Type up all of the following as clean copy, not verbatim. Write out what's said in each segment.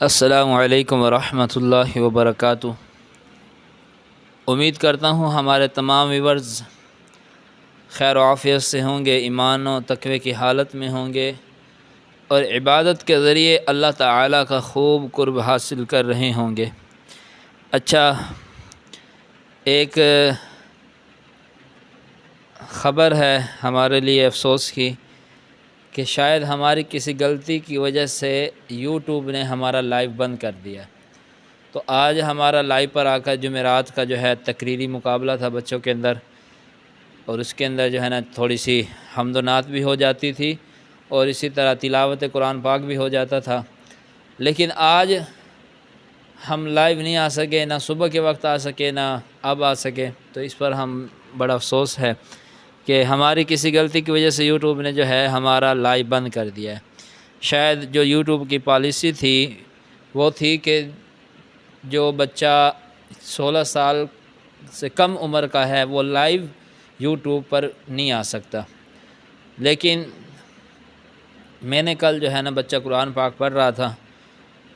السلام علیکم ورحمۃ اللہ وبرکاتہ۔ امید کرتا ہوں ہمارے تمام ویورز خیر و عافیت سے ہوں گے، ایمان و تقوی کی حالت میں ہوں گے اور عبادت کے ذریعے اللہ تعالیٰ کا خوب قرب حاصل کر رہے ہوں گے۔ اچھا، ایک خبر ہے ہمارے لیے افسوس کی کہ شاید ہماری کسی غلطی کی وجہ سے یوٹیوب نے ہمارا لائیو بند کر دیا۔ تو آج ہمارا لائیو پر آ کر جمعرات کا جو ہے تقریری مقابلہ تھا بچوں کے اندر، اور اس کے اندر جو ہے نا تھوڑی سی حمد و نعت بھی ہو جاتی تھی اور اسی طرح تلاوت قرآن پاک بھی ہو جاتا تھا، لیکن آج ہم لائیو نہیں آ سکے، نہ صبح کے وقت آ سکے نہ اب آ سکے۔ تو اس پر ہم بڑا افسوس ہے کہ ہماری کسی غلطی کی وجہ سے یوٹیوب نے جو ہے ہمارا لائیو بند کر دیا ہے۔ شاید جو یوٹیوب کی پالیسی تھی وہ تھی کہ جو بچہ 16 سال سے کم عمر کا ہے وہ لائیو یوٹیوب پر نہیں آ سکتا، لیکن میں نے کل جو ہے نا بچہ قرآن پاک پڑھ رہا تھا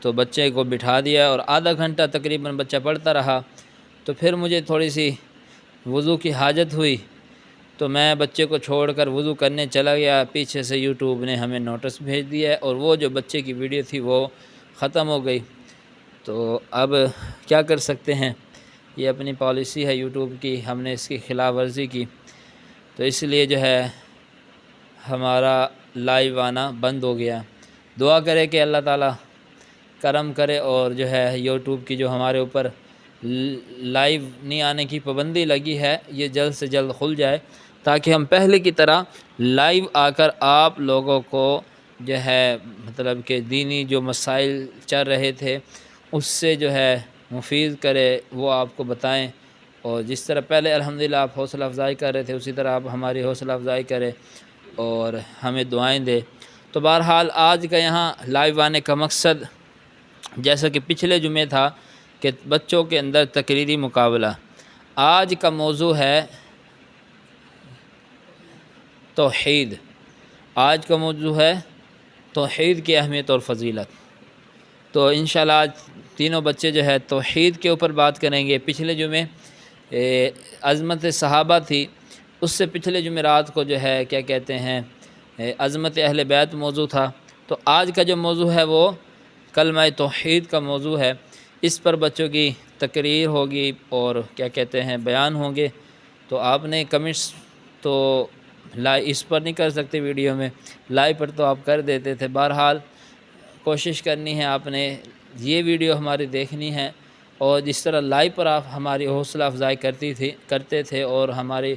تو بچے کو بٹھا دیا اور آدھا گھنٹہ تقریباً بچہ پڑھتا رہا۔ تو پھر مجھے تھوڑی سی وضو کی حاجت ہوئی تو میں بچے کو چھوڑ کر وضو کرنے چلا گیا، پیچھے سے یوٹیوب نے ہمیں نوٹس بھیج دیا ہے اور وہ جو بچے کی ویڈیو تھی وہ ختم ہو گئی۔ تو اب کیا کر سکتے ہیں، یہ اپنی پالیسی ہے یوٹیوب کی، ہم نے اس کی خلاف ورزی کی، تو اس لیے جو ہے ہمارا لائیو آنا بند ہو گیا۔ دعا کرے کہ اللہ تعالیٰ کرم کرے اور جو ہے یوٹیوب کی جو ہمارے اوپر لائیو نہیں آنے کی پابندی لگی ہے یہ جلد سے جلد کھل جائے، تاکہ ہم پہلے کی طرح لائیو آ کر آپ لوگوں کو جو ہے مطلب کہ دینی جو مسائل چل رہے تھے اس سے جو ہے مفید کرے وہ آپ کو بتائیں، اور جس طرح پہلے الحمدللہ آپ حوصلہ افزائی کر رہے تھے اسی طرح آپ ہماری حوصلہ افزائی کرے اور ہمیں دعائیں دے۔ تو بہرحال آج کا یہاں لائیو آنے کا مقصد جیسا کہ پچھلے جمعے تھا کہ بچوں کے اندر تقریری مقابلہ، آج کا موضوع ہے توحید۔ آج کا موضوع ہے توحید کی اہمیت اور فضیلت۔ تو انشاءاللہ آج تینوں بچے جو ہے توحید کے اوپر بات کریں گے۔ پچھلے جمعے عظمت صحابہ تھی، اس سے پچھلے جمعرات کو جو ہے کیا کہتے ہیں عظمت اہل بیت موضوع تھا۔ تو آج کا جو موضوع ہے وہ کلمہ توحید کا موضوع ہے۔ اس پر بچوں کی تقریر ہوگی اور کیا کہتے ہیں بیان ہوں گے۔ تو آپ نے کمنٹس تو اس پر نہیں کر سکتے ویڈیو میں، لائیو پر تو آپ کر دیتے تھے۔ بہرحال کوشش کرنی ہے آپ نے یہ ویڈیو ہماری دیکھنی ہے، اور جس طرح لائیو پر آپ ہماری حوصلہ افزائی کرتے تھے اور ہماری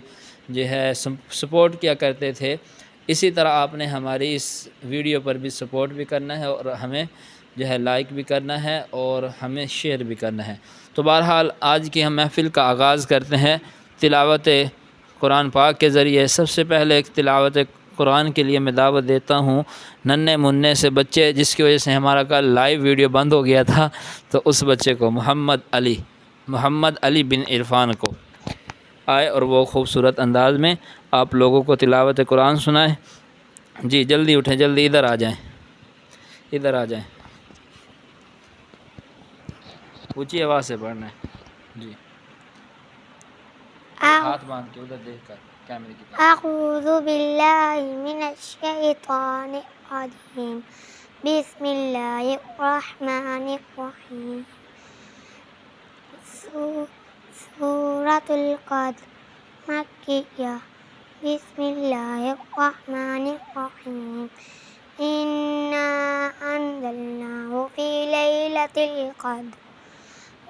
جو ہے سپورٹ کیا کرتے تھے، اسی طرح آپ نے ہماری اس ویڈیو پر بھی سپورٹ بھی کرنا ہے اور ہمیں جو ہے لائک بھی کرنا ہے اور ہمیں شیئر بھی کرنا ہے۔ تو بہرحال آج کی ہم محفل کا آغاز کرتے ہیں تلاوت قرآن پاک کے ذریعے۔ سب سے پہلے ایک تلاوت قرآن کے لیے میں دعوت دیتا ہوں ننھے منھے سے بچے، جس کی وجہ سے ہمارا کل لائیو ویڈیو بند ہو گیا تھا، تو اس بچے کو محمد علی بن عرفان کو آئے اور وہ خوبصورت انداز میں آپ لوگوں کو تلاوت قرآن سنائے۔ جی جلدی اٹھیں، جلدی ادھر آ جائیں، ادھر آ جائیں، اونچی آواز سے پڑھنا ہے۔ جی ہاتھ باندھ کے ادھر دیکھ کر کیمرے کی طرف۔ اعوذ باللہ من الشیطان الرجیم، بسم اللہ الرحمن الرحیم۔ سورۃ القدر مکیہ، بسم اللہ الرحمن الرحیم۔ انا انزلناہ فی لیلۃ القدر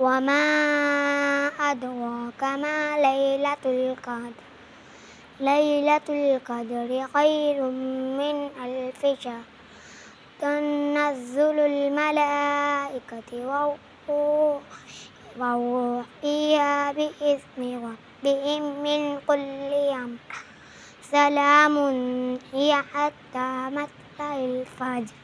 وما ادراک ما لیلۃ القدر، لیلۃ القدر خیر من الف شہر، تنزل الملائکۃ والروح فیہا بإذن ربہم من کل امر، سلام ہی حتی مطلع الفجر،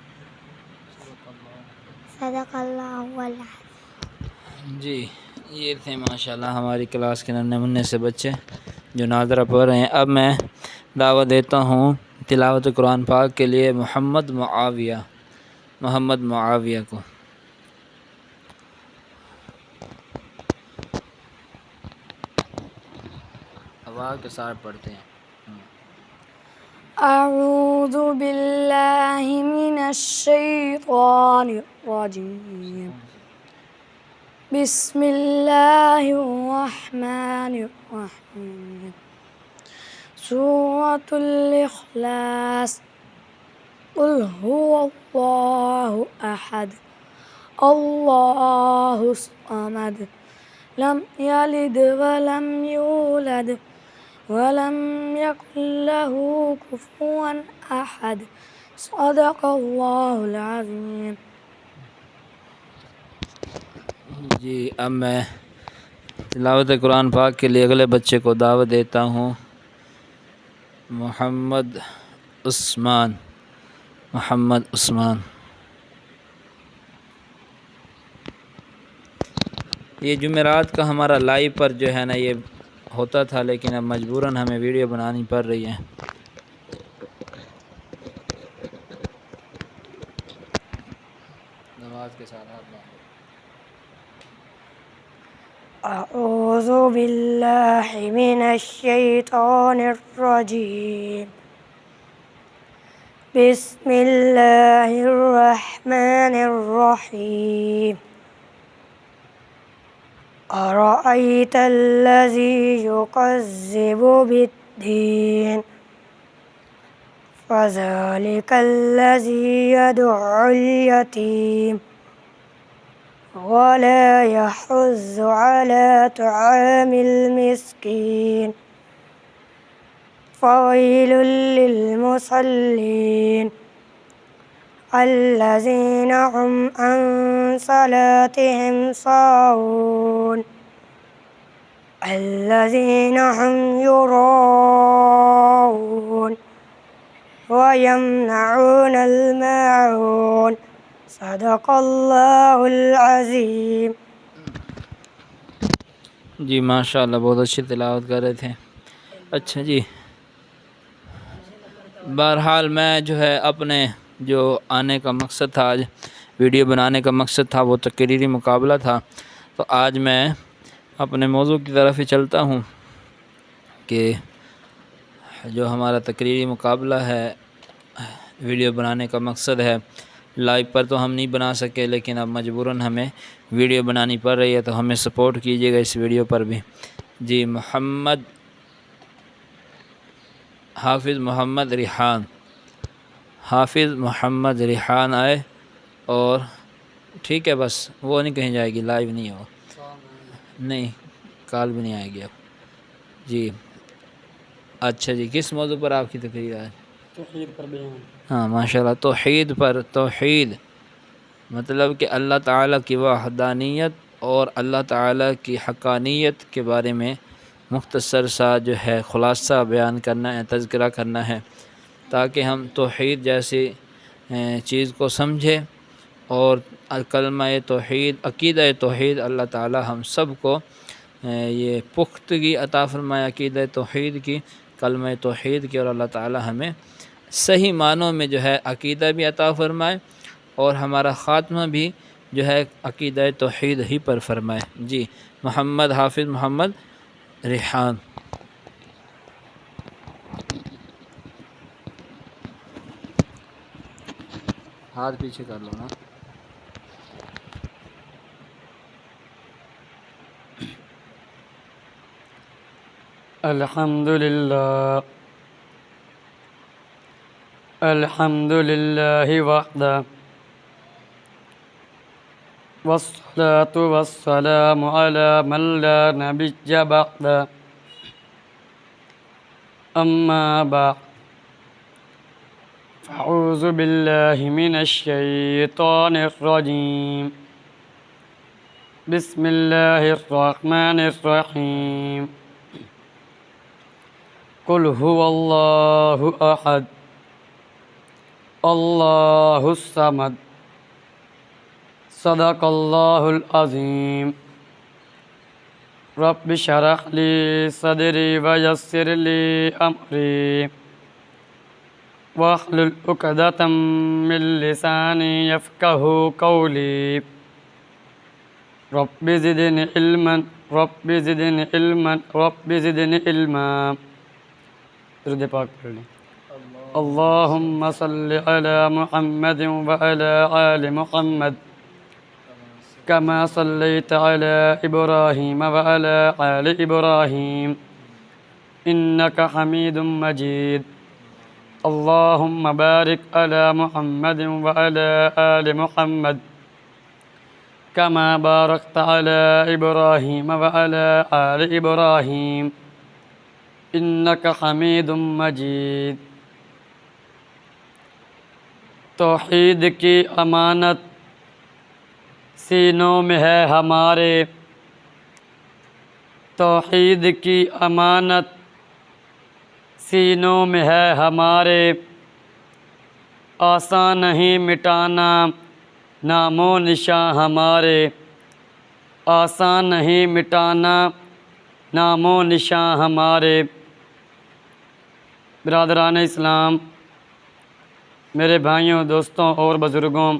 صدق اللہ العظیم۔ جی یہ تھے ماشاءاللہ ہماری کلاس کے ننھے منھے سے بچے جو ناظرہ پڑھ رہے ہیں۔ اب میں دعوت دیتا ہوں تلاوت قرآن پاک کے لیے محمد معاویہ کو۔ آواز کے ساتھ پڑھتے ہیں. أعوذ بالله من الشيطان الرجيم بسم الله الرحمن الرحيم سورة الإخلاص قل هو الله أحد الله الصمد لم يلد ولم يولد ولم يكن له كفوا أحد صدق الله العظيم. جی اب میں تلاوت قرآن پاک کے لیے اگلے بچے کو دعوت دیتا ہوں. محمد عثمان. یہ جمعرات کا ہمارا لائیو پر جو ہے نا یہ ہوتا تھا، لیکن اب مجبوراً ہمیں ویڈیو بنانی پڑ رہی ہے. نماز کے ساتھ أعوذ بالله من الشيطان الرجيم بسم الله الرحمن الرحيم أرأيت الذي يكذب بالدين فذلك الذي يدعو اليتيم ولا يحض على طعام المسكين فويل للمصلين الذين هم عن صلاتهم ساهون الذين هم يراءون ويمنعون الماعون صدق اللہ العظیم. جی ماشاءاللہ بہت اچھی تلاوت کر رہے تھے. اچھا جی، بہرحال میں جو ہے اپنے جو آنے کا مقصد تھا، آج ویڈیو بنانے کا مقصد تھا وہ تقریری مقابلہ تھا. تو آج میں اپنے موضوع کی طرف ہی چلتا ہوں کہ جو ہمارا تقریری مقابلہ ہے، ویڈیو بنانے کا مقصد ہے. لائیو پر تو ہم نہیں بنا سکے، لیکن اب مجبوراً ہمیں ویڈیو بنانی پڑ رہی ہے، تو ہمیں سپورٹ کیجیے گا اس ویڈیو پر بھی. جی حافظ محمد ریحان آئے، اور ٹھیک ہے بس وہ نہیں کہیں جائے گی، لائیو نہیں ہو، نہیں کال بھی نہیں آئے گی اب. جی اچھا جی، کس موضوع پر آپ کی تقریر ہے؟ توحید پر بیان. ہاں ماشاءاللہ، توحید پر. توحید مطلب کہ اللہ تعالیٰ کی وحدانیت اور اللہ تعالیٰ کی حقانیت کے بارے میں مختصر سا جو ہے خلاصہ بیان کرنا ہے، تذکرہ کرنا ہے، تاکہ ہم توحید جیسی چیز کو سمجھیں. اور کلمہ توحید، عقیدہ توحید، اللہ تعالیٰ ہم سب کو یہ پختگی عطا فرمائے عقیدہ توحید کی، کلمہ توحید کی، اور اللہ تعالیٰ ہمیں صحیح معنوں میں جو ہے عقیدہ بھی عطا فرمائے اور ہمارا خاتمہ بھی جو ہے عقیدہ توحید ہی پر فرمائے. جی حافظ محمد ریحان. ہاتھ پیچھے کر لو نا. الحمد للہ وحدہ والصلاة والسلام على من لا نبي بعده. أما بعد فأعوذ بالله من الشيطان الرجيم بسم الله الرحمن الرحيم قل هو الله أحد الله الصمد صدق الله العظيم. رب اشرح لي صدري ويسر لي أمري واحلل عقدة من لساني يفقهوا قولي. رب زدني علما رب زدني علما رب زدني علما. درود پاک پڑھ لیں۔ اللہم صلی علی محمد وعلی آل محمد کما صلیت علی ابراہیم وعلی آل ابراہیم انک حمید مجید۔ اللہم بارک علی محمد وعلی آل محمد کما بارکت علی ابراہیم وعلی آل ابراہیم انک حمید مجید۔ توحید کی امانت سینوں میں ہے ہمارے، توحید کی امانت سینوں میں ہے ہمارے، آسان نہیں مٹانا نام و نشاں ہمارے، آسان نہیں مٹانا نام و نشاں ہمارے۔ برادران اسلام، میرے بھائیوں، دوستوں اور بزرگوں،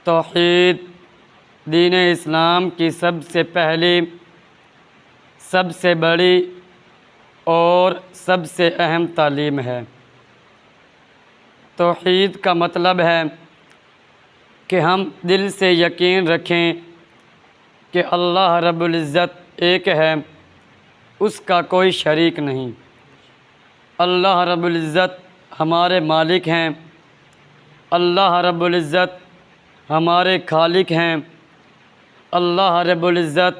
توحید دین اسلام کی سب سے پہلی، سب سے بڑی اور سب سے اہم تعلیم ہے۔ توحید کا مطلب ہے کہ ہم دل سے یقین رکھیں کہ اللہ رب العزت ایک ہے، اس کا کوئی شریک نہیں۔ اللہ رب العزت ہمارے مالک ہیں، اللہ رب العزت ہمارے خالق ہیں، اللہ رب العزت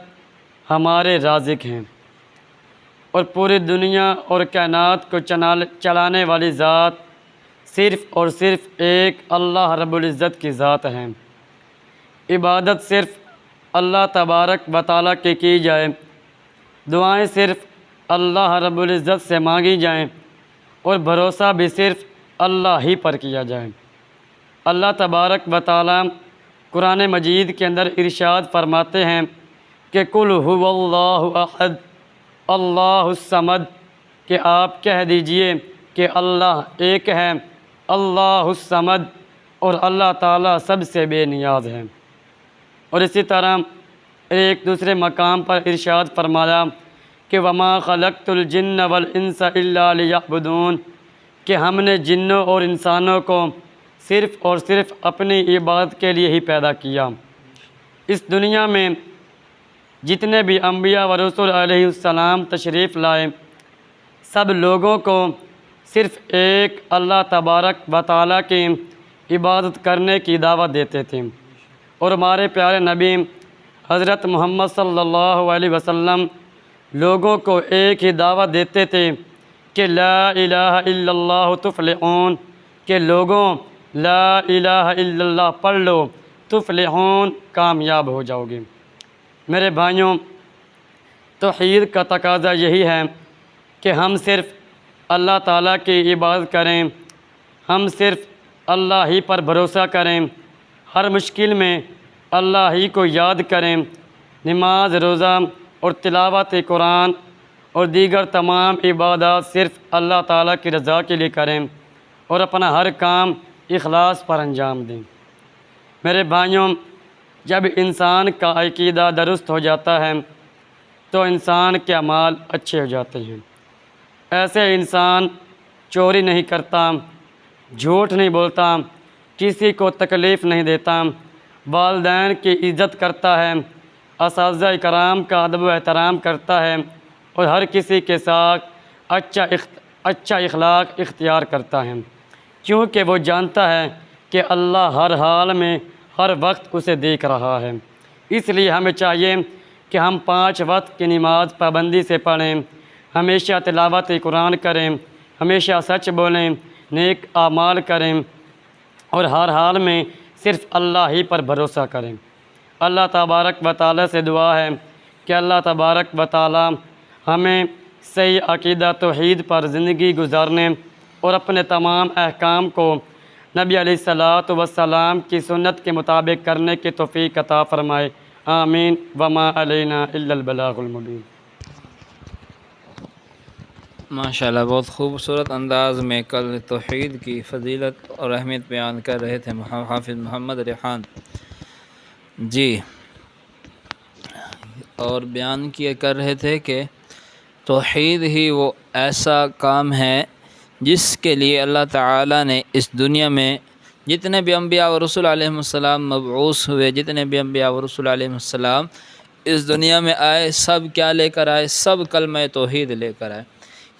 ہمارے رازق ہیں، اور پوری دنیا اور کائنات کو چلانے والی ذات صرف اور صرف ایک اللہ رب العزت کی ذات ہے۔ عبادت صرف اللہ تبارک و تعالیٰ کی جائے، دعائیں صرف اللہ رب العزت سے مانگی جائیں، اور بھروسہ بھی صرف اللہ ہی پر کیا جائے۔ اللہ تبارک و تعالیٰ قرآن مجید کے اندر ارشاد فرماتے ہیں کہ قل هو اللہ احد اللہ الصمد، کہ آپ کہہ دیجئے کہ اللہ ایک ہے، اللہ الصمد، اور اللہ تعالیٰ سب سے بے نیاز ہے۔ اور اسی طرح ایک دوسرے مقام پر ارشاد فرمایا کہ وما خلقت الجن والانس الا لیعبدون، کہ ہم نے جنوں اور انسانوں کو صرف اور صرف اپنی عبادت کے لیے ہی پیدا کیا۔ اس دنیا میں جتنے بھی انبیاء و رسول علیہ السلام تشریف لائے، سب لوگوں کو صرف ایک اللہ تبارک و تعالیٰ کی عبادت کرنے کی دعوت دیتے تھے، اور ہمارے پیارے نبی حضرت محمد صلی اللہ علیہ وسلم لوگوں کو ایک ہی دعوت دیتے تھے کہ لا الہ الا اللہ تفلحون، کہ لوگوں لا الہ الا اللہ پڑھ لو تفلحون، کامیاب ہو جاؤ گے۔ میرے بھائیوں، توحید کا تقاضا یہی ہے کہ ہم صرف اللہ تعالیٰ کی عبادت کریں، ہم صرف اللہ ہی پر بھروسہ کریں، ہر مشکل میں اللہ ہی کو یاد کریں، نماز، روزہ اور تلاوت قرآن اور دیگر تمام عبادات صرف اللہ تعالیٰ کی رضا کے لیے کریں، اور اپنا ہر کام اخلاص پر انجام دیں۔ میرے بھائیوں، جب انسان کا عقیدہ درست ہو جاتا ہے تو انسان کے اعمال اچھے ہو جاتے ہیں۔ ایسے انسان چوری نہیں کرتا، جھوٹ نہیں بولتا، کسی کو تکلیف نہیں دیتا، والدین کی عزت کرتا ہے، اساتذہ کرام کا ادب و احترام کرتا ہے، اور ہر کسی کے ساتھ اچھا اخلاق اختیار کرتا ہے، کیونکہ وہ جانتا ہے کہ اللہ ہر حال میں ہر وقت اسے دیکھ رہا ہے۔ اس لیے ہمیں چاہیے کہ ہم 5 وقت کی نماز پابندی سے پڑھیں، ہمیشہ تلاوت قرآن کریں، ہمیشہ سچ بولیں، نیک اعمال کریں، اور ہر حال میں صرف اللہ ہی پر بھروسہ کریں۔ اللہ تبارک و تعالیٰ سے دعا ہے کہ اللہ تبارک و تعالیٰ ہمیں صحیح عقیدہ توحید پر زندگی گزارنے اور اپنے تمام احکام کو نبی علیہ الصلاۃ والسلام کی سنت کے مطابق کرنے کی توفیق عطا فرمائے، آمین۔ وما علینا الا البلاغ المبین۔ ماشاءاللہ، بہت خوبصورت انداز میں کل توحید کی فضیلت اور اہمیت بیان کر رہے تھے حافظ محمد ریحان جی، اور بیان کر رہے تھے کہ توحید ہی وہ ایسا کام ہے جس کے لیے اللہ تعالیٰ نے اس دنیا میں جتنے بھی انبیاء و رسول علیہ السلام مبعوث ہوئے، جتنے بھی انبیاء و رسول علیہ السلام اس دنیا میں آئے، سب کیا لے کر آئے؟ سب کلمہ توحید لے کر آئے،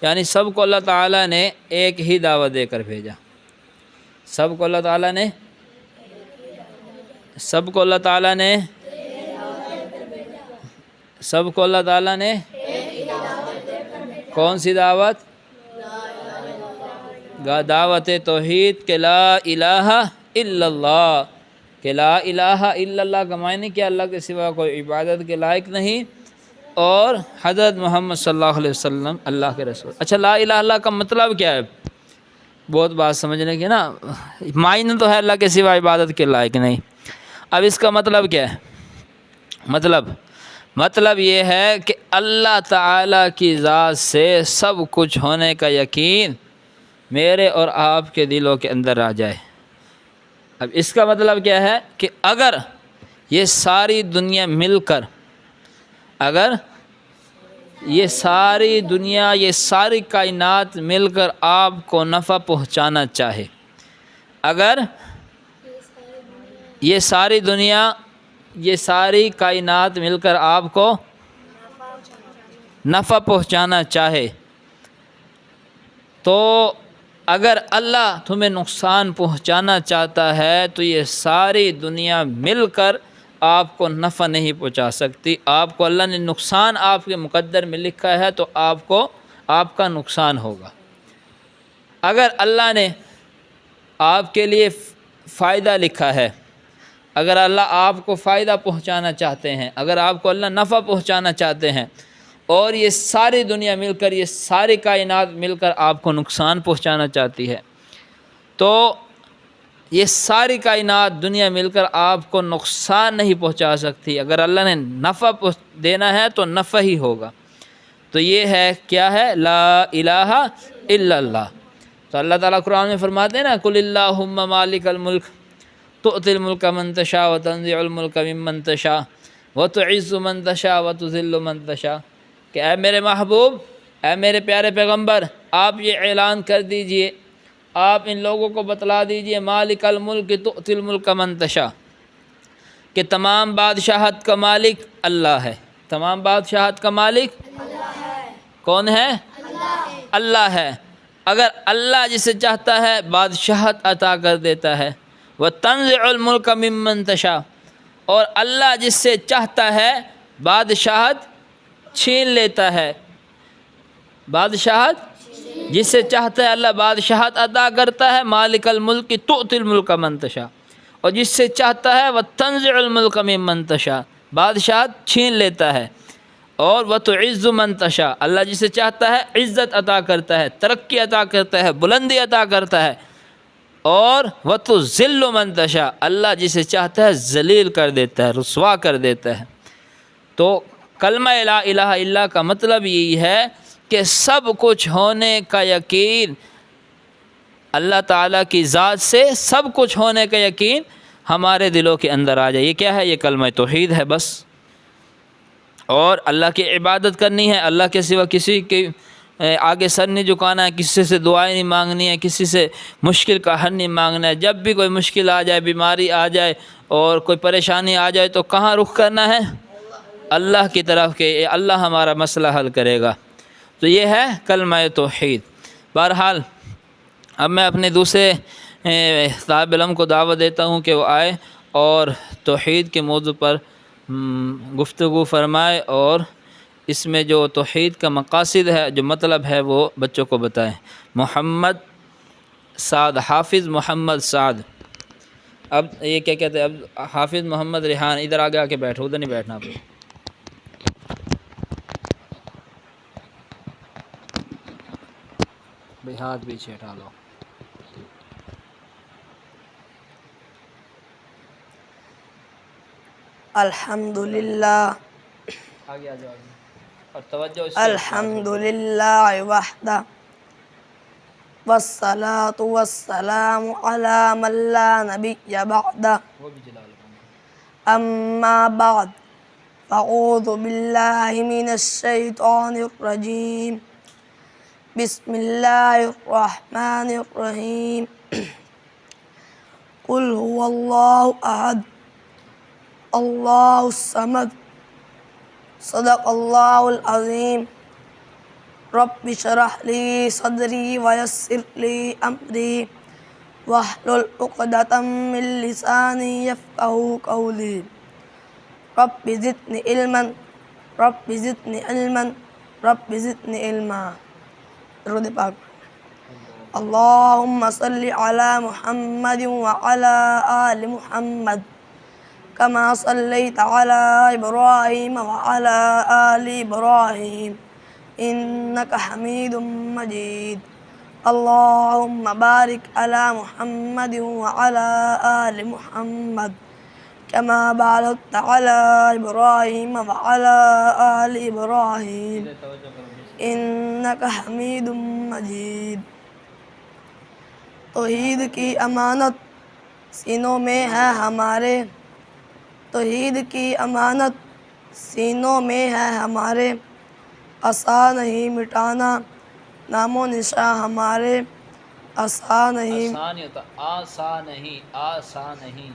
یعنی سب کو اللہ تعالیٰ نے ایک ہی دعوت دے کر بھیجا۔ سب کو اللہ تعالیٰ نے کون سی دعوت؟ دعوت توحید کہ لا الہ الا اللہ، کہ لا الہ الا اللہ کا معنی کیا؟ اللہ کے سوا کوئی عبادت کے لائق نہیں، اور حضرت محمد صلی اللہ علیہ وسلم اللہ کے رسول۔ اچھا، لا الہ الا اللہ کا مطلب کیا ہے؟ بہت بات سمجھنے کی نا، معنی تو ہے اللہ کے سوا عبادت کے لائق نہیں، اب اس کا مطلب کیا ہے؟ مطلب یہ ہے کہ اللہ تعالیٰ کی ذات سے سب کچھ ہونے کا یقین میرے اور آپ کے دلوں کے اندر آ جائے۔ اب اس کا مطلب کیا ہے کہ اگر یہ ساری دنیا مل کر، اگر یہ ساری دنیا، یہ ساری کائنات مل کر آپ کو نفع پہنچانا چاہے، اگر یہ ساری دنیا، یہ ساری کائنات مل کر آپ کو نفع پہنچانا چاہے، تو اگر اللہ تمہیں نقصان پہنچانا چاہتا ہے تو یہ ساری دنیا مل کر آپ کو نفع نہیں پہنچا سکتی۔ آپ کو اللہ نے نقصان آپ کے مقدر میں لکھا ہے تو آپ کا نقصان ہوگا۔ اگر اللہ نے آپ کے لیے فائدہ لکھا ہے، اگر اللہ آپ کو فائدہ پہنچانا چاہتے ہیں، اگر آپ کو اللہ نفع پہنچانا چاہتے ہیں، اور یہ ساری دنیا مل کر، یہ ساری کائنات مل کر آپ کو نقصان پہنچانا چاہتی ہے، تو یہ ساری کائنات دنیا مل کر آپ کو نقصان نہیں پہنچا سکتی۔ اگر اللہ نے نفع دینا ہے تو نفع ہی ہوگا۔ تو یہ ہے کیا ہے؟ لا الہ الا اللہ۔ تو اللہ تعالیٰ قرآن میں فرماتے ہیں نا، قل اللہم مالک الملک تؤتی الملک من تشاء وتنزع الملک ممن تشاء وتعز من تشاء وتذل من تشاء، کہ اے میرے محبوب، اے میرے پیارے پیغمبر، آپ یہ اعلان کر دیجئے، آپ ان لوگوں کو بتلا دیجئے، مالک الملک تؤتی الملک من تشاء، کہ تمام بادشاہت کا مالک اللہ ہے۔ تمام بادشاہت کا مالک کون ہے؟ اللہ ہے۔ اگر اللہ جسے چاہتا ہے بادشاہت عطا کر دیتا ہے، وَتَنزِعُ الْمُلْكَ مِمَّن تَشَاءُ، اور اللہ جس سے چاہتا ہے بادشاہت چھین لیتا ہے۔ بادشاہت جس سے چاہتا ہے اللہ بادشاہت عطا کرتا ہے، مالک الملک تؤتی الملک من تشاء، اور جس سے چاہتا ہے وَتَنزِعُ الْمُلْكَ مِمَّن تَشَاءُ، بادشاہت چھین لیتا ہے، اور وَتُعِزُّ مَن تَشَاءُ، اللہ جسے چاہتا ہے عزت عطا کرتا ہے، ترقی عطا کرتا ہے، بلندی عطا کرتا ہے، اور وَتُذِلُّ مَن تَشَاءُ، اللہ جسے چاہتا ہے ذلیل کر دیتا ہے، رسوا کر دیتا ہے۔ تو کلمہ لا الہ الا اللہ کا مطلب یہی ہے کہ سب کچھ ہونے کا یقین اللہ تعالیٰ کی ذات سے، سب کچھ ہونے کا یقین ہمارے دلوں کے اندر آ جائے۔ یہ کیا ہے؟ یہ کلمہ توحید ہے بس۔ اور اللہ کی عبادت کرنی ہے، اللہ کے سوا کسی کے آگے سر نہیں جھکانا ہے، کسی سے دعائیں نہیں مانگنی ہے، کسی سے مشکل کا حل نہیں مانگنا ہے۔ جب بھی کوئی مشکل آ جائے، بیماری آ جائے اور کوئی پریشانی آ جائے تو کہاں رخ کرنا ہے؟ اللہ کی طرف، کہ اللہ ہمارا مسئلہ حل کرے گا۔ تو یہ ہے کلمہ توحید۔ بہرحال اب میں اپنے دوسرے طالب علم کو دعوت دیتا ہوں کہ وہ آئے اور توحید کے موضوع پر گفتگو فرمائے، اور اس میں جو توحید کا مقاصد ہے، جو مطلب ہے، وہ بچوں کو بتائیں۔ محمد سعد، حافظ محمد سعد، اب یہ کیا کہتے ہیں، اب حافظ محمد ریحان، ادھر آگے آ کے بیٹھو، ادھر نہیں بیٹھنا آپ۔ بھئی ہاتھ پیچھے ہٹا لو۔ الحمدللہ آگے آ جاؤ، اور توجہ اس الحمدللہ وحدہ والصلاة والسلام علی من لا نبی بعدہ، وہ بھی جلا لو۔ اما بعد أعوذ بالله من الشيطان الرجيم بسم الله الرحمن الرحيم قل هو الله أحد الله الصمد صدق الله العظيم رب اشرح لي صدري ويسر لي أمري واحلل عقدة من لساني يفقهوا قولي رب زدني علما رب زدني علما رب زدني علما. درود پاک. اللهم صل على محمد وعلى آل محمد كما صليت على إبراهيم وعلى آل إبراهيم إنك حميد مجيد. اللهم بارك على محمد وعلى آل محمد كما باركت على إبراهيم وعلى آل إبراهيم إنك حميد مجيد. توحید کی امانت سینوں میں ہے ہمارے، توحید کی امانت سینوں میں ہے ہمارے، عصا نہیں مٹانا نام و نشاں ہمارے، عصا نہیں آسان نہیں ہوتا، آسان نہیں، آسان نہیں.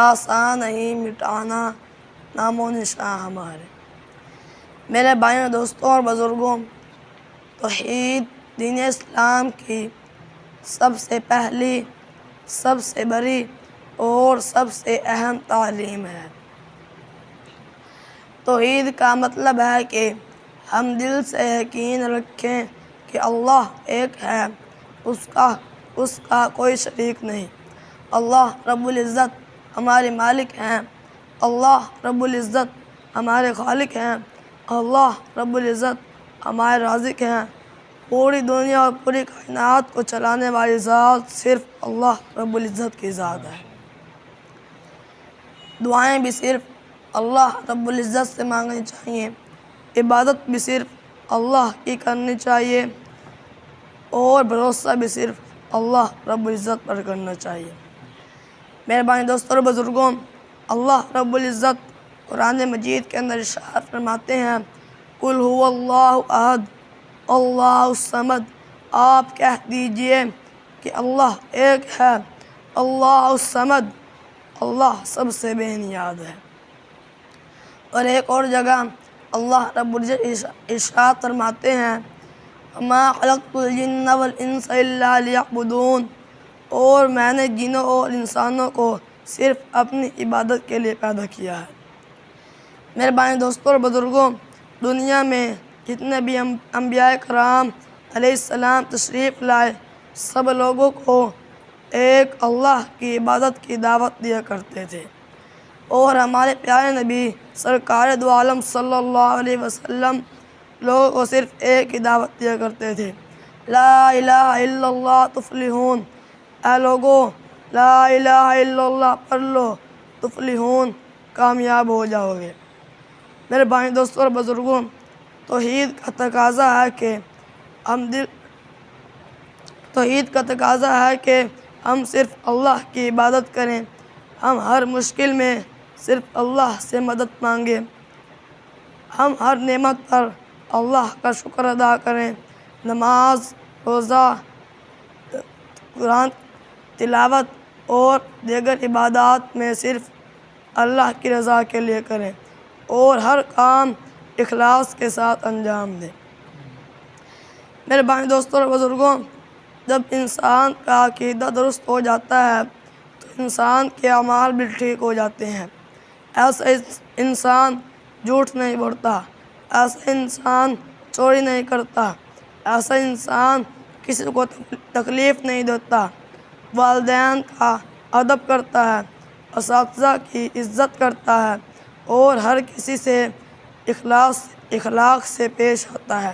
آسان نہیں مٹانا نام و نشاں ہمارے. میرے بھائیوں دوستوں اور بزرگوں، توحید دین اسلام کی سب سے پہلی، سب سے بڑی اور سب سے اہم تعلیم ہے. توحید کا مطلب ہے کہ ہم دل سے یقین رکھیں کہ اللہ ایک ہے، اس کا کوئی شریک نہیں. اللہ رب العزت ہمارے مالک ہیں، اللہ رب العزت ہمارے خالق ہیں، اللہ رب العزت ہمارے رازق ہیں. پوری دنیا اور پوری کائنات کو چلانے والی ذات صرف اللہ رب العزت کی ذات ہے. دعائیں بھی صرف اللہ رب العزت سے مانگنی چاہیے، عبادت بھی صرف اللہ کی کرنی چاہیے، اور بھروسہ بھی صرف اللہ رب العزت پر کرنا چاہیے. مہربانی دوستوں اور بزرگوں، اللہ رب العزت قرآن مجید کے اندر ارشاد فرماتے ہیں قل هو اللہ احد اللہ الصمد. آپ کہہ دیجئے کہ اللہ ایک ہے، اللہ الصمد، اللہ سب سے بے نیاز ہے. اور ایک اور جگہ اللہ رب العزت ارشاد فرماتے ہیں وَمَا خَلَقْتُ الْجِنَّ وَالْإِنسَ إِلَّا لِيَعْبُدُونَ. اور میں نے جنوں اور انسانوں کو صرف اپنی عبادت کے لیے پیدا کیا ہے. میرے بھائی دوستوں اور بزرگوں، دنیا میں جتنے بھی انبیاء کرام علیہ السلام تشریف لائے، سب لوگوں کو ایک اللہ کی عبادت کی دعوت دیا کرتے تھے. اور ہمارے پیارے نبی سرکار دو عالم صلی اللہ علیہ وسلم لوگوں کو صرف ایک ہی دعوت دیا کرتے تھے، لا الہ الا اللہ تفلحون. اے لوگوں، لا الہ الا اللہ پڑھ لو، تفلحون، کامیاب ہو جاؤ گے. میرے بھائی دوستوں اور بزرگوں، توحید کا تقاضا ہے کہ ہم صرف اللہ کی عبادت کریں، ہم ہر مشکل میں صرف اللہ سے مدد مانگیں، ہم ہر نعمت پر اللہ کا شکر ادا کریں، نماز، روزہ، قرآن تلاوت اور دیگر عبادات میں صرف اللہ کی رضا کے لیے کریں، اور ہر کام اخلاص کے ساتھ انجام دیں. میرے بھائی دوستوں اور بزرگوں، جب انسان کا عقیدہ درست ہو جاتا ہے تو انسان کے اعمال بھی ٹھیک ہو جاتے ہیں. ایسا انسان جھوٹ نہیں بولتا، ایسا انسان چوری نہیں کرتا، ایسا انسان کسی کو تکلیف نہیں دیتا، والدین کا ادب کرتا ہے، اساتذہ کی عزت کرتا ہے، اور ہر کسی سے اخلاق سے پیش آتا ہے،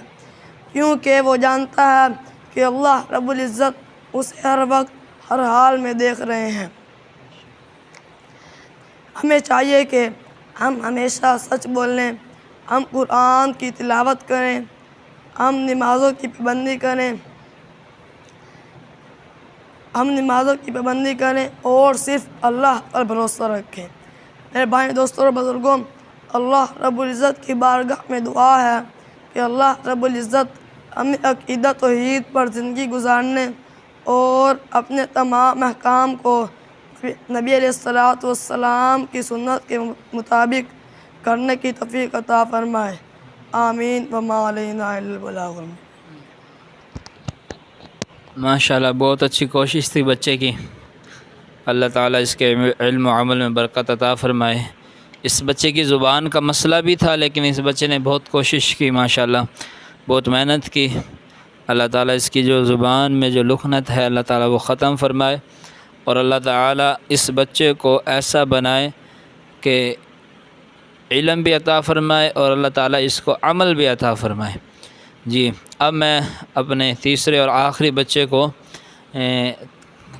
کیونکہ وہ جانتا ہے کہ اللہ رب العزت اسے ہر وقت ہر حال میں دیکھ رہے ہیں. ہمیں چاہیے کہ ہم ہمیشہ سچ بولیں، ہم قرآن کی تلاوت کریں، ہم نمازوں کی پابندی کریں اور صرف اللہ پر بھروسہ رکھیں. میرے بھائی دوستوں اور بزرگوں، اللہ رب العزت کی بارگاہ میں دعا ہے کہ اللہ رب العزت ہمیں عقیدہ توحید پر زندگی گزارنے اور اپنے تمام احکام کو نبی علیہ والسلام کی سنت کے مطابق کرنے کی توفیق عطا فرمائے، آمین وما علینا الا البلاغ المبین۔ ماشاءاللہ بہت اچھی کوشش تھی بچے کی، اللہ تعالیٰ اس کے علم و عمل میں برکت عطا فرمائے۔ اس بچے کی زبان کا مسئلہ بھی تھا، لیکن اس بچے نے بہت کوشش کی، ماشاءاللہ بہت محنت کی۔ اللہ تعالیٰ اس کی جو زبان میں جو لکنت ہے اللہ تعالیٰ وہ ختم فرمائے، اور اللہ تعالیٰ اس بچے کو ایسا بنائے کہ علم بھی عطا فرمائے اور اللہ تعالیٰ اس کو عمل بھی عطا فرمائے۔ جی اب میں اپنے تیسرے اور آخری بچے کو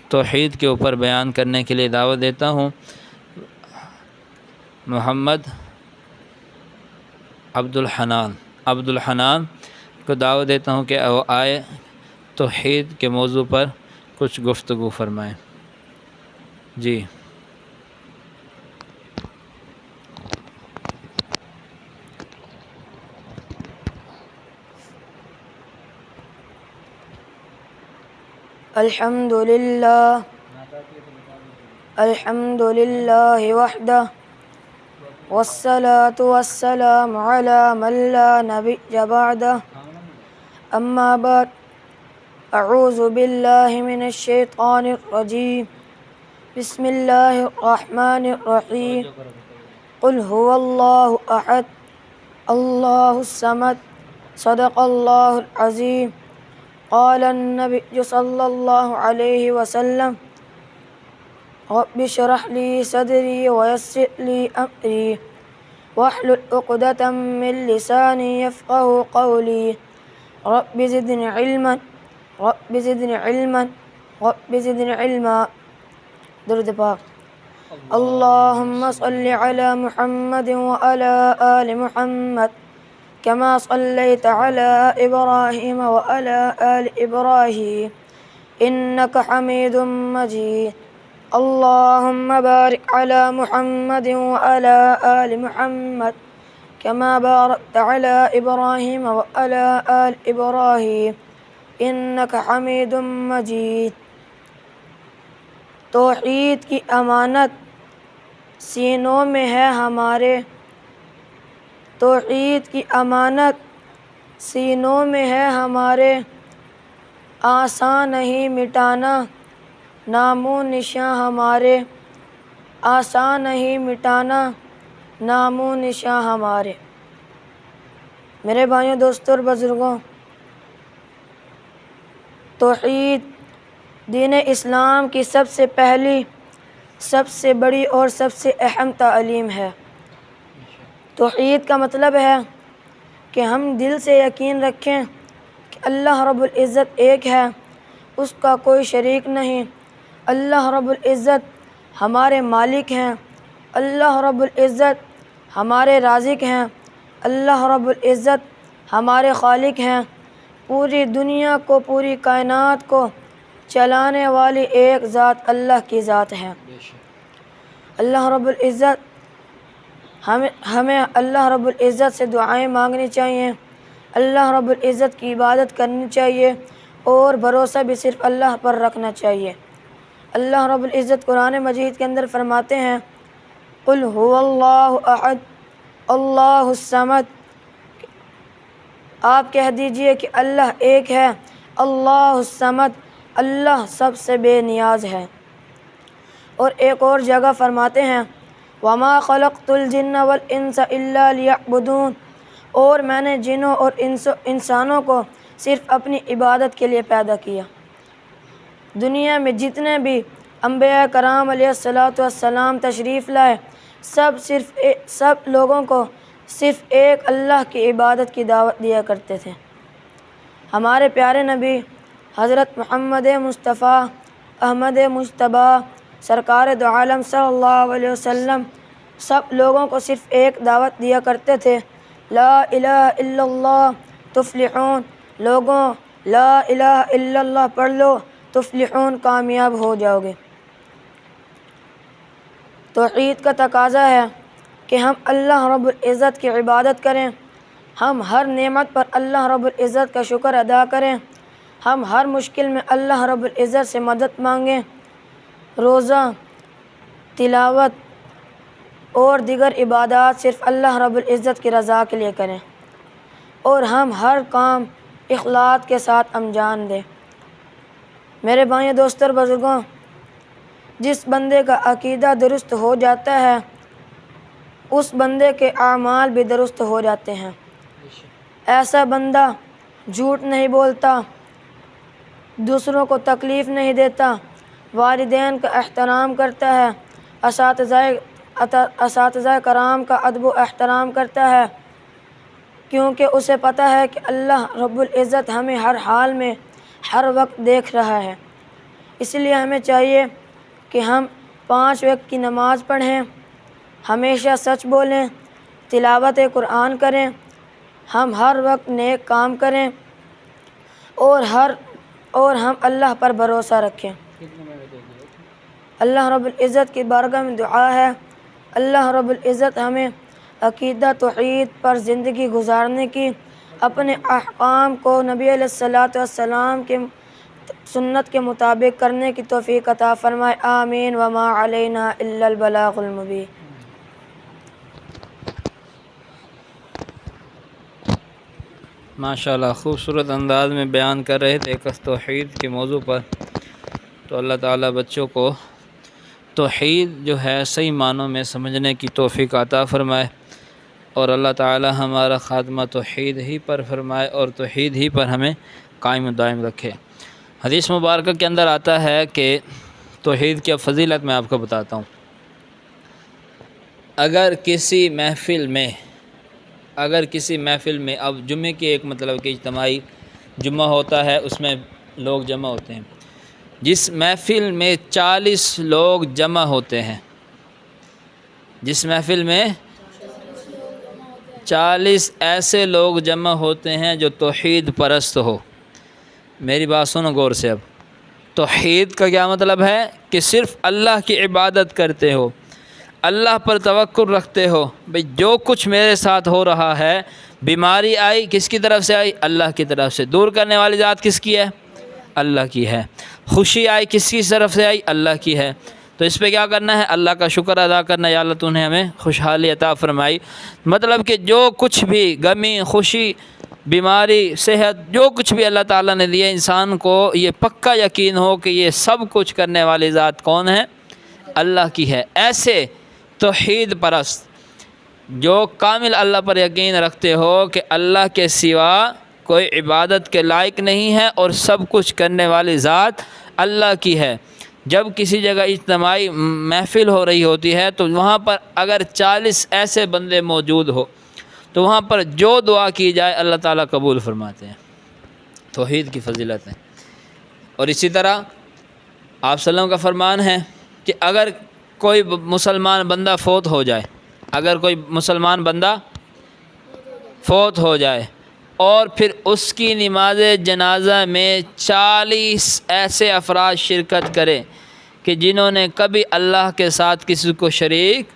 توحید کے اوپر بیان کرنے کے لیے دعوت دیتا ہوں۔ محمد عبد الحنان کو دعوت دیتا ہوں کہ وہ آئے توحید کے موضوع پر کچھ گفتگو فرمائیں۔ جی الحمد لله وحده والصلاة والسلام على من لا نبي بعده أما بعد أعوذ بالله من الشيطان الرجيم بسم الله الرحمن الرحيم قل هو الله أحد الله الصمد صدق الله العظيم قال النبي صلى الله عليه وسلم رب اشرح لي صدري ويسر لي أمري واحلل عقدة من لساني يفقه قولي رب زدني علما رب زدني علما رب زدني علما درود پاک اللهم صل على محمد وعلى آل محمد كما صليت على إبراهيم وعلى آل إبراهيم إنك حميد مجيد اللهم بارك على محمد وعلى آل محمد كما باركت على إبراهيم وعلى آل إبراهيم إنك حميد مجيد۔ توحید کی امانت سینوں میں ہے ہمارے، توحید کی امانت سینوں میں ہے ہمارے، آسان نہیں مٹانا نام و نشاں ہمارے، آسان نہیں مٹانا نام و نشاں ہمارے۔ میرے بھائیوں، دوستوں اور بزرگوں، توحید دین اسلام کی سب سے پہلی، سب سے بڑی اور سب سے اہم تعلیم ہے۔ توحید کا مطلب ہے کہ ہم دل سے یقین رکھیں کہ اللہ رب العزت ایک ہے، اس کا کوئی شریک نہیں۔ اللہ رب العزت ہمارے مالک ہیں، اللہ رب العزت ہمارے رازق ہیں، اللہ رب العزت ہمارے خالق ہیں۔ پوری دنیا کو، پوری کائنات کو چلانے والی ایک ذات اللہ کی ذات ہے۔ اللہ رب العزت ہمیں اللہ رب العزت سے دعائیں مانگنی چاہیے، اللہ رب العزت کی عبادت کرنی چاہیے اور بھروسہ بھی صرف اللہ پر رکھنا چاہیے۔ اللہ رب العزت قرآن مجید کے اندر فرماتے ہیں قل هو اللہ احد اللہ الصمد، آپ کہہ دیجئے کہ اللہ ایک ہے، اللہ الصمد، اللہ سب سے بے نیاز ہے۔ اور ایک اور جگہ فرماتے ہیں وما خلقت الجن والانس الا لیعبدون، اور میں نے جنوں اور انسانوں کو صرف اپنی عبادت کے لیے پیدا کیا۔ دنیا میں جتنے بھی انبیاء کرام علیہ السلام تشریف لائے، سب لوگوں کو صرف ایک اللہ کی عبادت کی دعوت دیا کرتے تھے۔ ہمارے پیارے نبی حضرت محمد مصطفیٰ احمد مجتبیٰ سرکار دو عالم صلی اللہ علیہ وسلم سب لوگوں کو صرف ایک دعوت دیا کرتے تھے، لا الہ الا اللہ تفلحون، لوگوں لا الہ الا اللہ پڑھ لو تفلحون، کامیاب ہو جاؤ گے۔ توحید کا تقاضا ہے کہ ہم اللہ رب العزت کی عبادت کریں، ہم ہر نعمت پر اللہ رب العزت کا شکر ادا کریں، ہم ہر مشکل میں اللہ رب العزت سے مدد مانگیں، روزہ، تلاوت اور دیگر عبادات صرف اللہ رب العزت کی رضا کے لیے کریں، اور ہم ہر کام اخلاص کے ساتھ انجام دیں۔ میرے بھائیوں، دوستوں اور بزرگوں، جس بندے کا عقیدہ درست ہو جاتا ہے اس بندے کے اعمال بھی درست ہو جاتے ہیں۔ ایسا بندہ جھوٹ نہیں بولتا، دوسروں کو تکلیف نہیں دیتا، والدین کا احترام کرتا ہے، اساتذہ کرام کا ادب و احترام کرتا ہے، کیونکہ اسے پتہ ہے کہ اللہ رب العزت ہمیں ہر حال میں ہر وقت دیکھ رہا ہے۔ اس لیے ہمیں چاہیے کہ ہم 5 وقت کی نماز پڑھیں، ہمیشہ سچ بولیں، تلاوت قرآن کریں، ہم ہر وقت نیک کام کریں، اور ہم اللہ پر بھروسہ رکھیں۔ اللہ رب العزت کی بارگاہ میں دعا ہے، اللہ رب العزت ہمیں عقیدہ توحید پر زندگی گزارنے کی، اپنے احکام کو نبی علیہ الصلوۃ والسلام کے سنت کے مطابق کرنے کی توفیق عطا فرمائے۔ آمین۔ وما علینا الا البلاغ المبین۔ ماشاءاللہ خوبصورت انداز میں بیان کر رہے تھے توحید کے موضوع پر۔ تو اللہ تعالیٰ بچوں کو توحید جو ہے صحیح معنوں میں سمجھنے کی توفیق عطا فرمائے، اور اللہ تعالیٰ ہمارا خاتمہ توحید ہی پر فرمائے اور توحید ہی پر ہمیں قائم و دائم رکھے۔ حدیث مبارکہ کے اندر آتا ہے کہ توحید کی فضیلت میں آپ کو بتاتا ہوں۔ اگر کسی محفل میں اب جمعے کی ایک مطلب کہ اجتماعی جمعہ ہوتا ہے، اس میں لوگ جمع ہوتے ہیں، جس محفل میں 40 لوگ جمع ہوتے ہیں، جس محفل میں 40 ایسے لوگ جمع ہوتے ہیں جو توحید پرست ہو۔ میری بات سنو غور سے۔ اب توحید کا کیا مطلب ہے؟ کہ صرف اللہ کی عبادت کرتے ہو، اللہ پر توکل رکھتے ہو۔ بھئی جو کچھ میرے ساتھ ہو رہا ہے، بیماری آئی کس کی طرف سے آئی؟ اللہ کی طرف سے۔ دور کرنے والی ذات کس کی ہے؟ اللہ کی ہے۔ خوشی آئی کس کی طرف سے آئی؟ اللہ کی ہے۔ تو اس پہ کیا کرنا ہے؟ اللہ کا شکر ادا کرنا، یا اللہ تو نے ہمیں خوشحالی عطا فرمائی۔ مطلب کہ جو کچھ بھی غمی، خوشی، بیماری، صحت، جو کچھ بھی اللہ تعالیٰ نے دیا، انسان کو یہ پکا یقین ہو کہ یہ سب کچھ کرنے والی ذات کون ہے؟ اللہ کی ہے۔ ایسے توحید پرست جو کامل اللہ پر یقین رکھتے ہو کہ اللہ کے سوا کوئی عبادت کے لائق نہیں ہے اور سب کچھ کرنے والی ذات اللہ کی ہے۔ جب کسی جگہ اجتماعی محفل ہو رہی ہوتی ہے تو وہاں پر اگر 40 ایسے بندے موجود ہو تو وہاں پر جو دعا کی جائے اللہ تعالیٰ قبول فرماتے ہیں۔ توحید کی فضیلت ہے۔ اور اسی طرح آپ صلی اللہ علیہ وسلم کا فرمان ہے کہ اگر کوئی مسلمان بندہ فوت ہو جائے، اگر کوئی مسلمان بندہ فوت ہو جائے اور پھر اس کی نماز جنازہ میں 40 ایسے افراد شرکت کرے کہ جنہوں نے کبھی اللہ کے ساتھ کسی کو شریک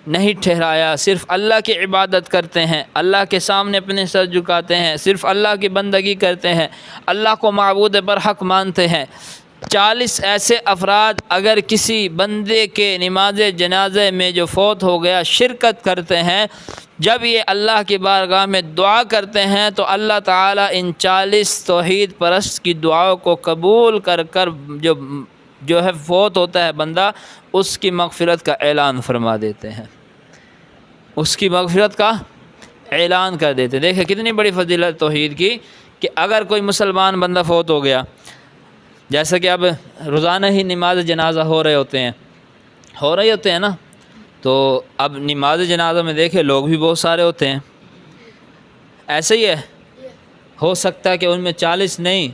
نہیں ٹھہرایا، صرف اللہ کی عبادت کرتے ہیں، اللہ کے سامنے اپنے سر جھکاتے ہیں، صرف اللہ کی بندگی کرتے ہیں، اللہ کو معبود برحق مانتے ہیں، 40 ایسے افراد اگر کسی بندے کے نماز جنازے میں جو فوت ہو گیا شرکت کرتے ہیں، جب یہ اللہ کی بارگاہ میں دعا کرتے ہیں تو اللہ تعالیٰ ان 40 توحید پرست کی دعاؤں کو قبول کر کر جو ہے فوت ہوتا ہے بندہ، اس کی مغفرت کا اعلان فرما دیتے ہیں، اس کی مغفرت کا اعلان کر دیتے ہیں۔ دیکھیں کتنی بڑی فضیلت توحید کی کہ اگر کوئی مسلمان بندہ فوت ہو گیا، جیسا کہ اب روزانہ ہی نماز جنازہ ہو رہے ہوتے ہیں نا، تو اب نماز جنازہ میں دیکھیں لوگ بھی بہت سارے ہوتے ہیں، ایسے ہی ہے، ہو سکتا ہے کہ ان میں 40 نہیں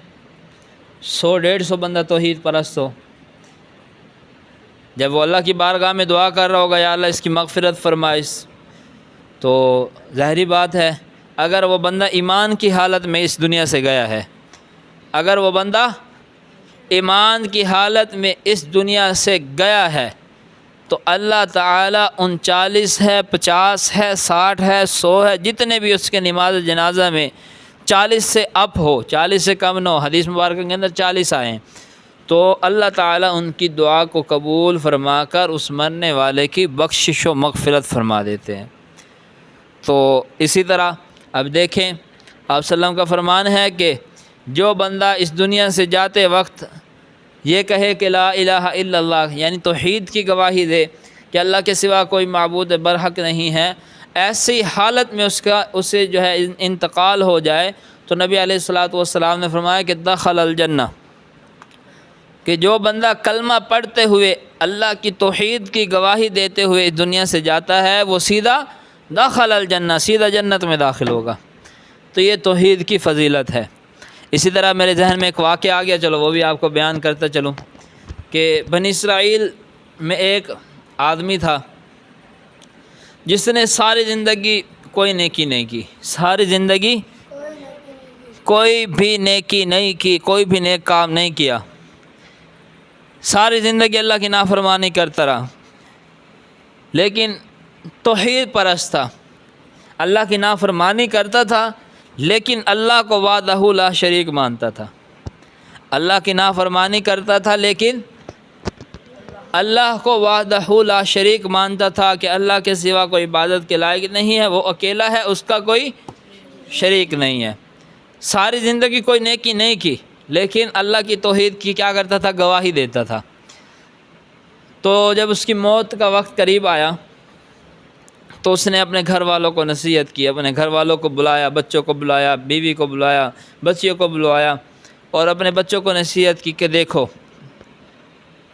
100-150 بندہ توحید پرست ہو۔ جب وہ اللہ کی بارگاہ میں دعا کر رہا ہوگا یا اللہ اس کی مغفرت فرمائش، تو ظاہری بات ہے اگر وہ بندہ ایمان کی حالت میں اس دنیا سے گیا ہے، اگر وہ بندہ ایمان کی حالت میں اس دنیا سے گیا ہے تو اللہ تعالیٰ 39 ہے، 50 ہے، 60 ہے، 100 ہے، جتنے بھی اس کے نماز جنازہ میں 40 سے اپ ہو، 40 سے کم نہ ہو، حدیث مبارکہ کے اندر 40 آئے ہیں، تو اللہ تعالیٰ ان کی دعا کو قبول فرما کر اس مرنے والے کی بخشش و مغفرت فرما دیتے ہیں۔ تو اسی طرح اب دیکھیں آپ صلی اللہ علیہ وسلم کا فرمان ہے کہ جو بندہ اس دنیا سے جاتے وقت یہ کہے کہ لا الہ الا اللہ، یعنی توحید کی گواہی دے کہ اللہ کے سوا کوئی معبود برحق نہیں ہے، ایسی حالت میں اسے جو ہے انتقال ہو جائے تو نبی علیہ الصلوۃ والسلام نے فرمایا کہ دخل الجنہ، کہ جو بندہ کلمہ پڑھتے ہوئے اللہ کی توحید کی گواہی دیتے ہوئے اس دنیا سے جاتا ہے وہ سیدھا دخل الجنہ، سیدھا جنت میں داخل ہوگا۔ تو یہ توحید کی فضیلت ہے۔ اسی طرح میرے ذہن میں ایک واقعہ آ گیا، چلو وہ بھی آپ کو بیان کرتا چلوں، کہ بنی اسرائیل میں ایک آدمی تھا جس نے ساری زندگی کوئی نیکی نہیں کی، ساری زندگی کوئی بھی نیکی نہیں کی، کوئی بھی نیک کام نہیں کیا، ساری زندگی اللہ کی نافرمانی کرتا رہا، لیکن توحید پرست تھا، اللہ کی نافرمانی کرتا تھا لیکن اللہ کو وحدہ لا شریک مانتا تھا، اللہ کی نافرمانی کرتا تھا لیکن اللہ کو وحدہ لا شریک مانتا تھا کہ اللہ کے سوا کوئی عبادت کے لائق نہیں ہے، وہ اکیلا ہے، اس کا کوئی شریک نہیں ہے، ساری زندگی کوئی نیکی نہیں کی لیکن اللہ کی توحید کی کیا کرتا تھا، گواہی دیتا تھا۔ تو جب اس کی موت کا وقت قریب آیا تو اس نے اپنے گھر والوں کو نصیحت کی، اپنے گھر والوں کو بلایا، بچوں کو بلایا، بیوی کو بلایا، بچیوں کو بلایا، اور اپنے بچوں کو نصیحت کی کہ دیکھو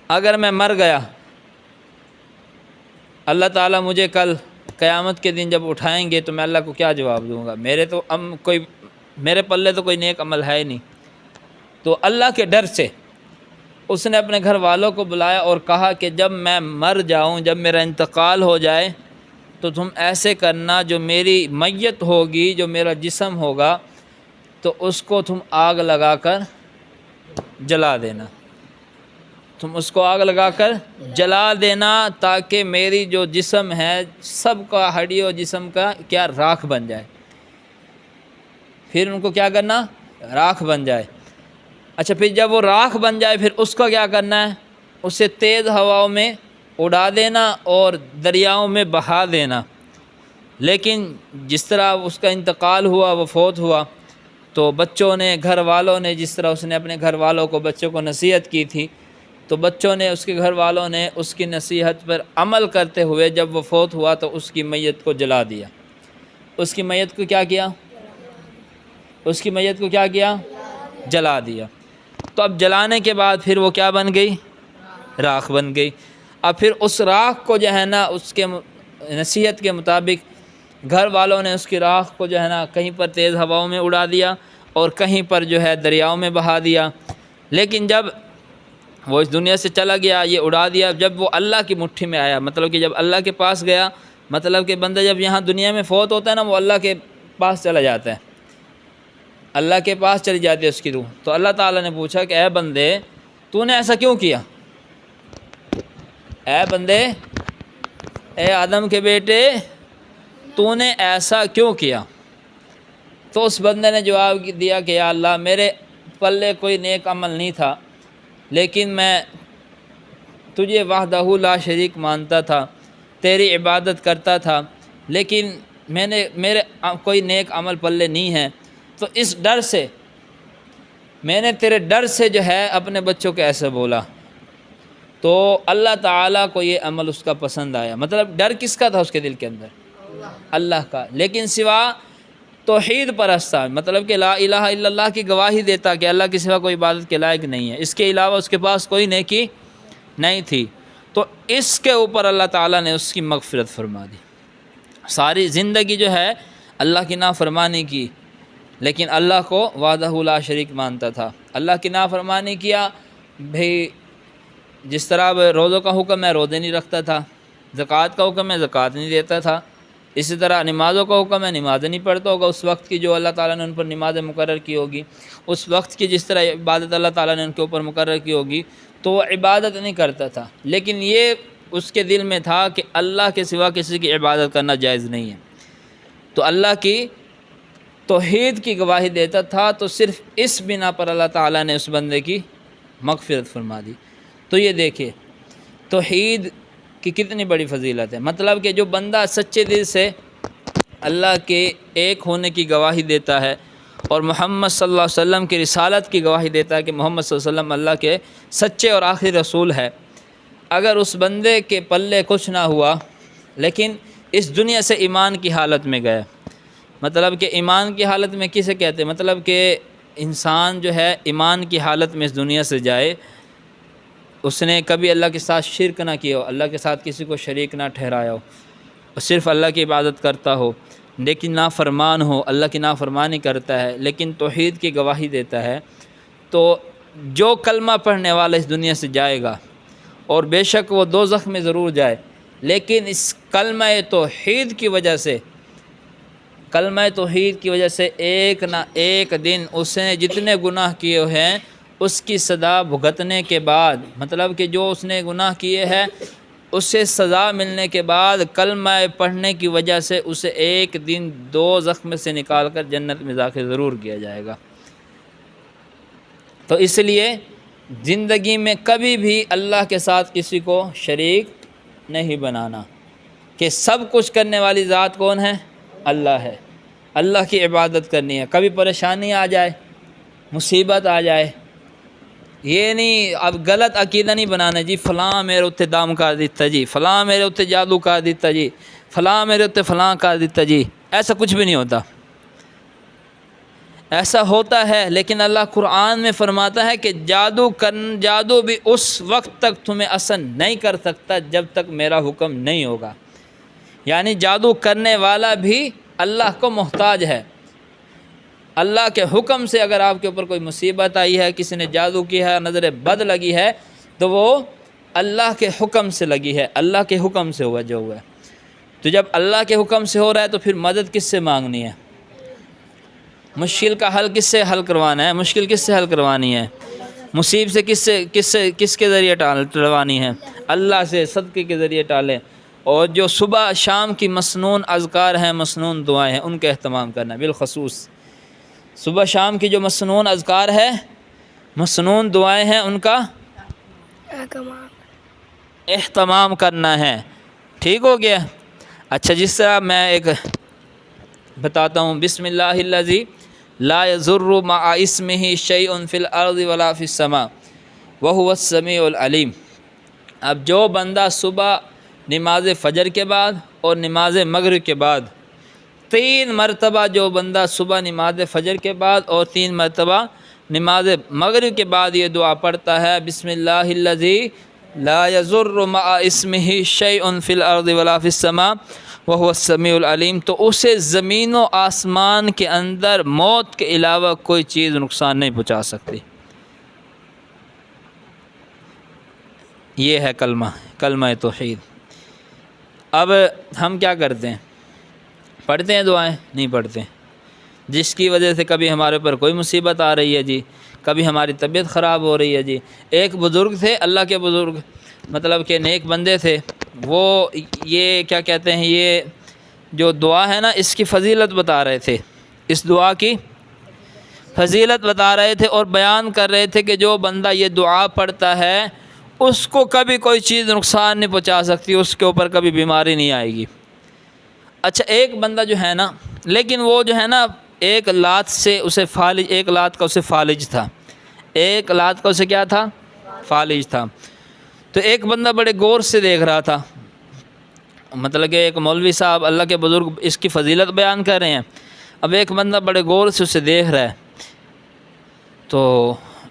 اگر میں مر گیا، اللہ تعالیٰ مجھے کل قیامت کے دن جب اٹھائیں گے تو میں اللہ کو کیا جواب دوں گا، میرے پلے تو کوئی نیک عمل ہے ہی نہیں۔ تو اللہ کے ڈر سے اس نے اپنے گھر والوں کو بلایا اور کہا کہ جب میں مر جاؤں، جب میرا انتقال ہو جائے تو تم ایسے کرنا، جو میری میت ہوگی، جو میرا جسم ہوگا، تو اس کو تم آگ لگا کر جلا دینا، تم اس کو آگ لگا کر جلا دینا تاکہ میری جو جسم ہے سب کا ہڈی اور جسم کا کیا راکھ بن جائے، پھر ان کو کیا کرنا، راکھ بن جائے۔ اچھا پھر جب وہ راکھ بن جائے پھر اس کو کیا کرنا ہے، اسے تیز ہواؤں میں اڑا دینا اور دریاؤں میں بہا دینا۔ لیکن جس طرح اس کا انتقال ہوا، وہ فوت ہوا، تو بچوں نے، گھر والوں نے، جس طرح اس نے اپنے گھر والوں کو، بچوں کو نصیحت کی تھی، تو بچوں نے، اس کے گھر والوں نے اس کی نصیحت پر عمل کرتے ہوئے جب وہ فوت ہوا تو اس کی میت کو جلا دیا۔ اس کی میت کو کیا کیا، اس کی میت کو کیا کیا، جلا دیا۔ تو اب جلانے کے بعد پھر وہ کیا بن گئی، راکھ بن گئی۔ اب پھر اس راکھ کو جو ہے نا، اس کے نصیحت کے مطابق گھر والوں نے اس کی راکھ کو جو ہے نا کہیں پر تیز ہواؤں میں اڑا دیا اور کہیں پر جو ہے دریاؤں میں بہا دیا۔ لیکن جب وہ اس دنیا سے چلا گیا، یہ اڑا دیا، جب وہ اللہ کی مٹھی میں آیا، مطلب کہ جب اللہ کے پاس گیا، مطلب کہ بندہ جب یہاں دنیا میں فوت ہوتا ہے نا، وہ اللہ کے پاس چلا جاتا ہے، اللہ کے پاس چلی جاتی ہے اس کی روح۔ تو اللہ تعالیٰ نے پوچھا کہ اے بندے تو نے ایسا کیوں کیا، اے بندے، اے آدم کے بیٹے، تو نے ایسا کیوں کیا؟ تو اس بندے نے جواب دیا کہ یا اللہ، میرے پلے کوئی نیک عمل نہیں تھا، لیکن میں تجھے وحدہ لا شریک مانتا تھا، تیری عبادت کرتا تھا، لیکن میرے کوئی نیک عمل پلے نہیں ہے، تو اس ڈر سے میں نے تیرے ڈر سے جو ہے اپنے بچوں کو ایسے بولا۔ تو اللہ تعالیٰ کو یہ عمل اس کا پسند آیا۔ مطلب ڈر کس کا تھا اس کے دل کے اندر، اللہ کا، لیکن سوا توحید پرست تھا، مطلب کہ لا الہ الا اللہ کی گواہی دیتا کہ اللہ کے سوا کوئی عبادت کے لائق نہیں ہے، اس کے علاوہ اس کے پاس کوئی نیکی نہیں تھی۔ تو اس کے اوپر اللہ تعالیٰ نے اس کی مغفرت فرما دی۔ ساری زندگی جو ہے اللہ کی نافرمانی کی، لیکن اللہ کو وحدہ لا شریک مانتا تھا، اللہ کی نافرمانی کیا بھئی، جس طرح اب روزوں کا حکم ہے روزے نہیں رکھتا تھا، زکوٰۃ کا حکم ہے زکوٰۃ نہیں دیتا تھا، اسی طرح نمازوں کا حکم ہے نمازیں نہیں پڑھتا ہوگا اس وقت کی جو اللہ تعالیٰ نے ان پر نمازیں مقرر کی ہوگی، اس وقت کی جس طرح عبادت اللہ تعالیٰ نے ان کے اوپر مقرر کی ہوگی، تو وہ عبادت نہیں کرتا تھا۔ لیکن یہ اس کے دل میں تھا کہ اللہ کے سوا کسی کی عبادت کرنا جائز نہیں ہے، تو اللہ کی توحید کی گواہی دیتا تھا، تو صرف اس بنا پر اللہ تعالیٰ نے اس بندے کی مغفرت فرما دی۔ تو یہ دیکھیں توحید کی کتنی بڑی فضیلت ہے، مطلب کہ جو بندہ سچے دل سے اللہ کے ایک ہونے کی گواہی دیتا ہے اور محمد صلی اللہ علیہ وسلم کی رسالت کی گواہی دیتا ہے کہ محمد صلی اللہ علیہ وسلم اللہ کے سچے اور آخری رسول ہے، اگر اس بندے کے پلے کچھ نہ ہوا لیکن اس دنیا سے ایمان کی حالت میں گیا، مطلب کہ ایمان کی حالت میں کسے کہتے ہیں، مطلب کہ انسان جو ہے ایمان کی حالت میں اس دنیا سے جائے، اس نے کبھی اللہ کے ساتھ شرک نہ کیا ہو، اللہ کے ساتھ کسی کو شریک نہ ٹھہرایا ہو، اور صرف اللہ کی عبادت کرتا ہو، لیکن نافرمان ہو، اللہ کی نافرمانی کرتا ہے لیکن توحید کی گواہی دیتا ہے، تو جو کلمہ پڑھنے والا اس دنیا سے جائے گا اور بے شک وہ دوزخ میں ضرور جائے، لیکن اس کلمہ توحید کی وجہ سے ایک نہ ایک دن اس نے جتنے گناہ کیے ہیں اس کی سزا بھگتنے کے بعد، مطلب کہ جو اس نے گناہ کیے ہیں اس سے سزا ملنے کے بعد کلمہ پڑھنے کی وجہ سے اسے ایک دن دوزخ میں سے نکال کر جنت میں داخل ضرور کیا جائے گا۔ تو اس لیے زندگی میں کبھی بھی اللہ کے ساتھ کسی کو شریک نہیں بنانا، کہ سب کچھ کرنے والی ذات کون ہے؟ اللہ ہے، اللہ کی عبادت کرنی ہے۔ کبھی پریشانی آ جائے، مصیبت آ جائے، یہ نہیں اب غلط عقیدہ نہیں بنانا جی فلاں میرے اتنے دام کر دیتا جی، فلاں میرے اتنے جادو کر دیتا جی، فلاں میرے اتنے فلاں کر دیتا جی، ایسا کچھ بھی نہیں ہوتا۔ ایسا ہوتا ہے لیکن اللہ قرآن میں فرماتا ہے کہ جادو بھی اس وقت تک تمہیں اثر نہیں کر سکتا جب تک میرا حکم نہیں ہوگا، یعنی جادو کرنے والا بھی اللہ کو محتاج ہے۔ اللہ کے حکم سے اگر آپ کے اوپر کوئی مصیبت آئی ہے، کسی نے جادو کیا ہے، نظر بد لگی ہے، تو وہ اللہ کے حکم سے لگی ہے، اللہ کے حکم سے ہوا جو ہوا ہے۔ تو جب اللہ کے حکم سے ہو رہا ہے تو پھر مدد کس سے مانگنی ہے؟ مشکل کا حل کس سے حل کروانا ہے؟ مشکل کس سے حل کروانی ہے؟ مصیب سے کس کے ذریعے ٹالوانی ہے؟ اللہ سے، صدقے کے ذریعے ٹالیں۔ اور جو صبح شام کی مسنون اذکار ہیں، مسنون دعائیں ہیں، ان کا اہتمام کرنا، بالخصوص صبح شام کی جو مسنون اذکار ہے، مسنون دعائیں ہیں، ان کا اہتمام کرنا ہے۔ ٹھیک ہو گیا؟ اچھا، جس طرح میں ایک بتاتا ہوں، بسم اللہ الذی لا یضر مع اسمہ شیء فی الارض ولا فی السماء وہو السمیع العلیم۔ اب جو بندہ صبح نماز فجر کے بعد اور نماز مغرب کے بعد 3 مرتبہ، جو بندہ صبح نماز فجر کے بعد اور 3 مرتبہ نماز مغرب کے بعد یہ دعا پڑھتا ہے، بسم اللہ الذی لا یضر مع اسمہ شیء فی الارض ولا فی السماء وہو السمیع العلیم، تو اسے زمین و آسمان کے اندر موت کے علاوہ کوئی چیز نقصان نہیں پہنچا سکتی۔ یہ ہے کلمہ توحید۔ اب ہم کیا کرتے ہیں؟ پڑھتے ہیں دعائیں؟ نہیں پڑھتے، جس کی وجہ سے کبھی ہمارے اوپر کوئی مصیبت آ رہی ہے جی، کبھی ہماری طبیعت خراب ہو رہی ہے جی۔ ایک بزرگ تھے، اللہ کے بزرگ، مطلب کہ نیک بندے تھے، وہ یہ کیا کہتے ہیں، یہ جو دعا ہے نا، اس کی فضیلت بتا رہے تھے، اس دعا کی فضیلت بتا رہے تھے اور بیان کر رہے تھے کہ جو بندہ یہ دعا پڑھتا ہے اس کو کبھی کوئی چیز نقصان نہیں پہنچا سکتی، اس کے اوپر کبھی بیماری نہیں آئے گی۔ اچھا، ایک بندہ جو ہے نا، لیکن وہ جو ہے نا ایک لات سے اسے فالج، ایک لات کا اسے فالج تھا، ایک لات کا اسے کیا تھا؟ فالج تھا۔ تو ایک بندہ بڑے غور سے دیکھ رہا تھا، مطلب کہ ایک مولوی صاحب، اللہ کے بزرگ اس کی فضیلت بیان کر رہے ہیں، اب ایک بندہ بڑے غور سے اسے دیکھ رہا ہے، تو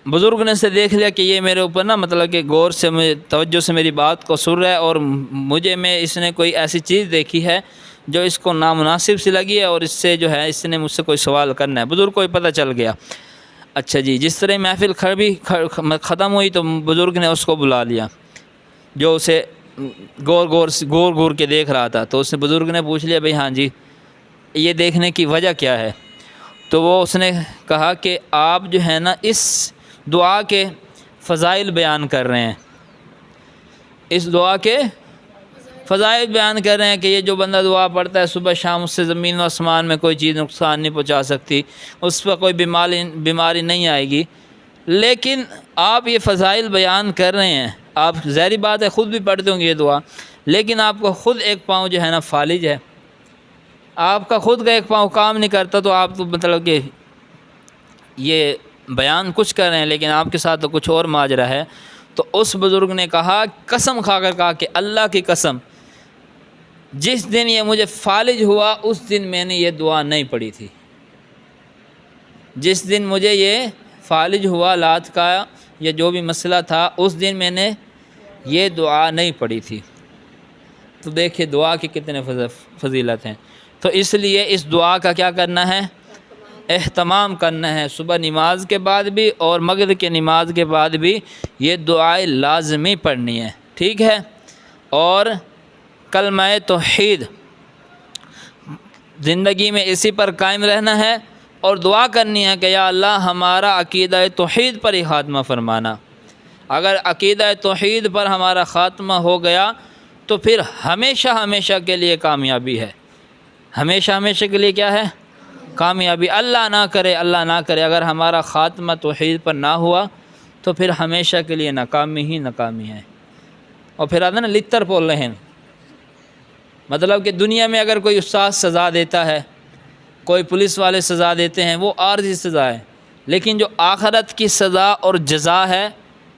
بزرگ نے اسے دیکھ لیا کہ یہ میرے اوپر نا، مطلب کہ غور سے، توجہ سے میری بات کو سن رہا ہے، اور مجھے میں اس نے کوئی ایسی چیز دیکھی ہے جو اس کو نامناسب سی لگی ہے، اور اس سے جو ہے اس نے مجھ سے کوئی سوال کرنا ہے۔ بزرگ کو ہی پتہ چل گیا۔ اچھا جی، جس طرح محفل ختم ہوئی تو بزرگ نے اس کو بلا لیا جو اسے غور کے دیکھ رہا تھا، تو اس نے بزرگ نے پوچھ لیا، بھئی ہاں جی، یہ دیکھنے کی وجہ کیا ہے؟ تو وہ اس نے کہا کہ آپ جو ہے نا اس دعا کے فضائل بیان کر رہے ہیں، اس دعا کے فضائل بیان کر رہے ہیں کہ یہ جو بندہ دعا پڑھتا ہے صبح شام، اس سے زمین و آسمان میں کوئی چیز نقصان نہیں پہنچا سکتی، اس پر کوئی بیماری نہیں آئے گی۔ لیکن آپ یہ فضائل بیان کر رہے ہیں، آپ ظاہری بات ہے خود بھی پڑھتے ہوں گے یہ دعا، لیکن آپ کو خود ایک پاؤں جو ہے نا فالج ہے، آپ کا خود کا ایک پاؤں کام نہیں کرتا، تو آپ تو مطلب کہ یہ بیان کچھ کر رہے ہیں لیکن آپ کے ساتھ تو کچھ اور ماجرا ہے۔ تو اس بزرگ نے کہا، قسم کھا کر کہا کہ اللہ کی قسم، جس دن یہ مجھے فالج ہوا اس دن میں نے یہ دعا نہیں پڑھی تھی۔ جس دن مجھے یہ فالج ہوا لات کا یا جو بھی مسئلہ تھا، اس دن میں نے یہ دعا نہیں پڑھی تھی۔ تو دیکھیے دعا کی کتنے فضیلت ہیں۔ تو اس لیے اس دعا کا کیا کرنا ہے؟ اہتمام کرنا ہے۔ صبح نماز کے بعد بھی اور مغرب کی نماز کے بعد بھی یہ دعائیں لازمی پڑھنی ہے، ٹھیک ہے؟ اور کلمہ توحید زندگی میں اسی پر قائم رہنا ہے اور دعا کرنی ہے کہ یا اللہ ہمارا عقیدہ توحید پر ہی خاتمہ فرمانا۔ اگر عقیدہ توحید پر ہمارا خاتمہ ہو گیا تو پھر ہمیشہ ہمیشہ کے لیے کامیابی ہے۔ ہمیشہ ہمیشہ کے لیے کیا ہے؟ کامیابی۔ اللہ نہ کرے اگر ہمارا خاتمہ توحید پر نہ ہوا تو پھر ہمیشہ کے لیے ناکامی ہی ناکامی ہے۔ اور پھر آتا نا لتر پول رہے ہیں، مطلب کہ دنیا میں اگر کوئی استاد سزا دیتا ہے، کوئی پولیس والے سزا دیتے ہیں، وہ عارضی سزا ہے، لیکن جو آخرت کی سزا اور جزا ہے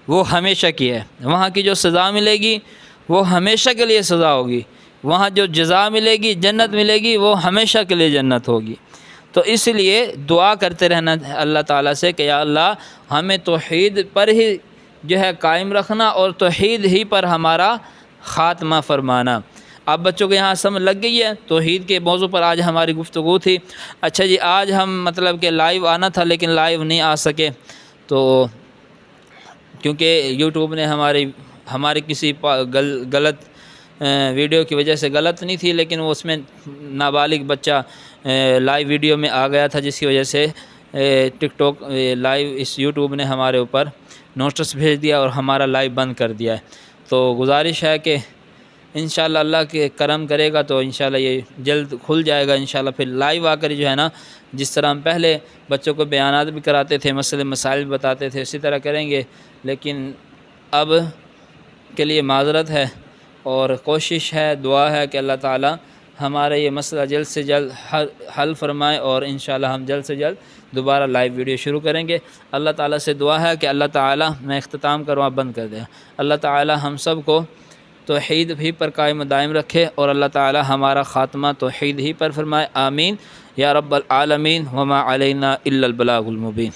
وہ ہمیشہ کی ہے۔ وہاں کی جو سزا ملے گی وہ ہمیشہ کے لیے سزا ہوگی، وہاں جو جزا ملے گی، جنت ملے گی، وہ ہمیشہ کے لیے جنت ہوگی۔ تو اس لیے دعا کرتے رہنا اللہ تعالیٰ سے کہ یا اللہ ہمیں توحید پر ہی جو ہے قائم رکھنا اور توحید ہی پر ہمارا خاتمہ فرمانا۔ اب بچوں کو یہاں سمجھ لگ گئی ہے؟ توحید کے موضوع پر آج ہماری گفتگو تھی۔ اچھا جی، آج ہم مطلب کہ لائیو آنا تھا لیکن لائیو نہیں آ سکے، تو کیونکہ یوٹیوب نے ہماری کسی غلط ویڈیو کی وجہ سے، غلط نہیں تھی لیکن وہ اس میں نابالغ بچہ لائیو ویڈیو میں آ گیا تھا، جس کی وجہ سے ٹک ٹاک لائیو اس یوٹیوب نے ہمارے اوپر نوٹس بھیج دیا اور ہمارا لائیو بند کر دیا ہے۔ تو گزارش ہے کہ انشاءاللہ اللہ کے کرم کرے گا تو انشاءاللہ یہ جلد کھل جائے گا انشاءاللہ۔ پھر لائیو آ کر جو ہے نا، جس طرح ہم پہلے بچوں کو بیانات بھی کراتے تھے، مسائل بھی بتاتے تھے، اسی طرح کریں گے۔ لیکن اب کے لیے معذرت ہے اور کوشش ہے، دعا ہے کہ اللہ تعالی ہمارا یہ مسئلہ جلد سے جلد حل فرمائے اور انشاءاللہ ہم جلد سے جلد دوبارہ لائیو ویڈیو شروع کریں گے۔ اللہ تعالیٰ سے دعا ہے کہ اللہ تعالیٰ، میں اختتام کروں، بند کر دیں، اللہ تعالیٰ ہم سب کو توحید ہی پر قائم و دائم رکھے اور اللہ تعالیٰ ہمارا خاتمہ توحید ہی پر فرمائے، آمین یا رب العالمین، وما علینا الا البلاغ المبین۔